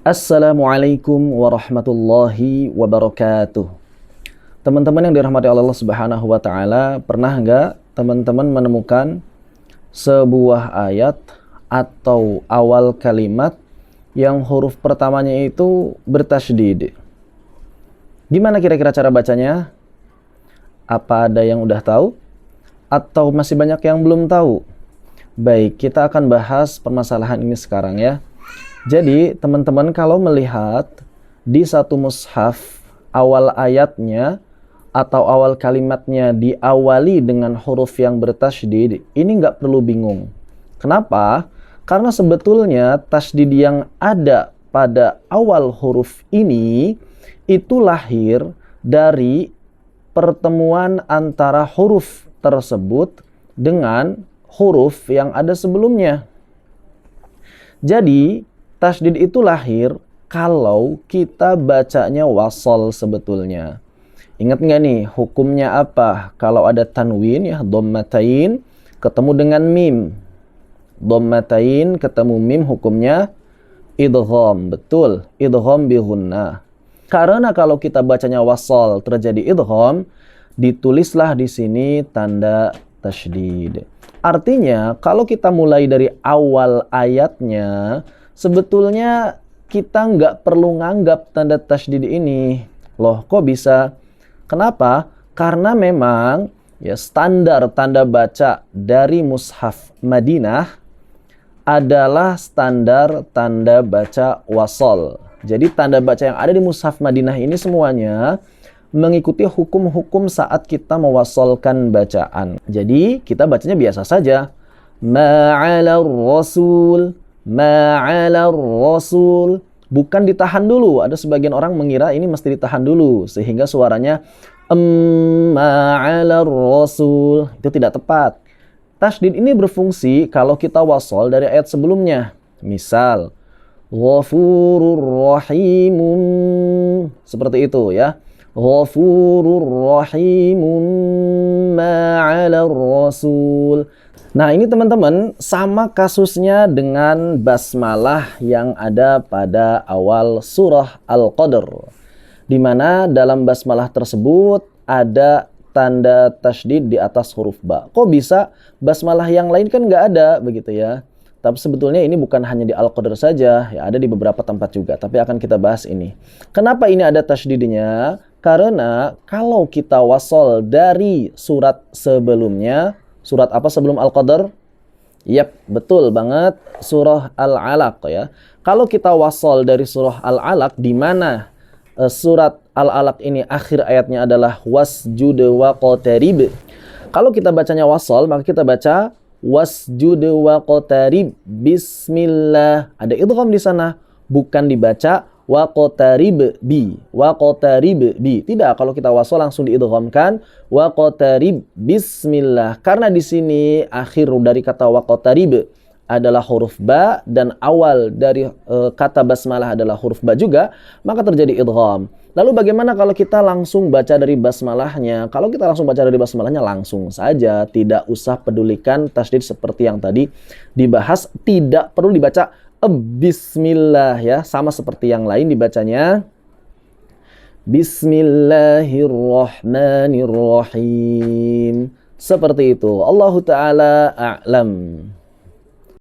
Assalamualaikum warahmatullahi wabarakatuh. Teman-teman yang dirahmati Allah Subhanahu wa taala, pernah enggak teman-teman menemukan sebuah ayat atau awal kalimat yang huruf pertamanya itu bertasydid? Gimana kira-kira cara bacanya? Apa ada yang udah tahu? Atau masih banyak yang belum tahu? Baik, kita akan bahas permasalahan ini sekarang ya. Jadi teman-teman kalau melihat di satu mushaf awal ayatnya atau awal kalimatnya diawali dengan huruf yang bertasydid, ini nggak perlu bingung. Kenapa? Karena sebetulnya tasydid yang ada pada awal huruf ini itu lahir dari pertemuan antara huruf tersebut dengan huruf yang ada sebelumnya. Jadi tasydid itu lahir kalau kita bacanya wasol sebetulnya. Ingat nggak nih hukumnya apa? Kalau ada tanwin ya, dhammatain ketemu dengan mim. Dhammatain ketemu mim hukumnya idgham. Betul, idgham bi ghunnah. Karena kalau kita bacanya wasol terjadi idgham, ditulislah di sini tanda tasydid. Artinya kalau kita mulai dari awal ayatnya, sebetulnya kita nggak perlu nganggap tanda tasydid ini. Loh, kok bisa? Kenapa? Karena memang ya standar tanda baca dari mushaf Madinah adalah standar tanda baca wasol. Jadi tanda baca yang ada di mushaf Madinah ini semuanya mengikuti hukum-hukum saat kita mewasolkan bacaan. Jadi kita bacanya biasa saja. Ma'alar rasul, ma'alar rasul. Bukan ditahan dulu. Ada sebagian orang mengira ini mesti ditahan dulu sehingga suaranya ma'alar rasul. Itu tidak tepat. Tasydid ini berfungsi kalau kita wasol dari ayat sebelumnya. Misal ghafurur rahimun, seperti itu ya. Ghafurur rahimun ma'alar rasul. Nah ini teman-teman sama kasusnya dengan basmalah yang ada pada awal surah Al-Qadr, di mana dalam basmalah tersebut ada tanda tasydid di atas huruf ba. Kok bisa? Basmalah yang lain kan nggak ada begitu ya. Tapi sebetulnya ini bukan hanya di Al-Qadr saja, ya ada di beberapa tempat juga. Tapi akan kita bahas ini. Kenapa ini ada tasydidnya? Karena kalau kita wasol dari surat sebelumnya, surat apa sebelum Al-Qadr? Yap, betul banget, surah Al-Alaq ya. Kalau kita wasol dari surah Al-Alaq, di mana surat Al-Alaq ini akhir ayatnya adalah wasjud waqtarib. Kalau kita bacanya wasol, maka kita baca wasjud waqtarib bismillah. Ada idgham di sana, bukan dibaca waqtarib bi, waqtarib bi. Tidak, kalau kita wasol langsung diidghamkan waqtarib bismillah. Karena di sini akhir dari kata waqtarib adalah huruf ba dan awal dari kata basmalah adalah huruf ba juga, maka terjadi idgham. Lalu bagaimana kalau kita langsung baca dari basmalahnya? Kalau kita langsung baca dari basmalahnya langsung saja, tidak usah pedulikan tasydid seperti yang tadi dibahas, tidak perlu dibaca bismillah ya, sama seperti yang lain dibacanya bismillahirrahmanirrahim. Seperti itu. Allahu ta'ala a'lam.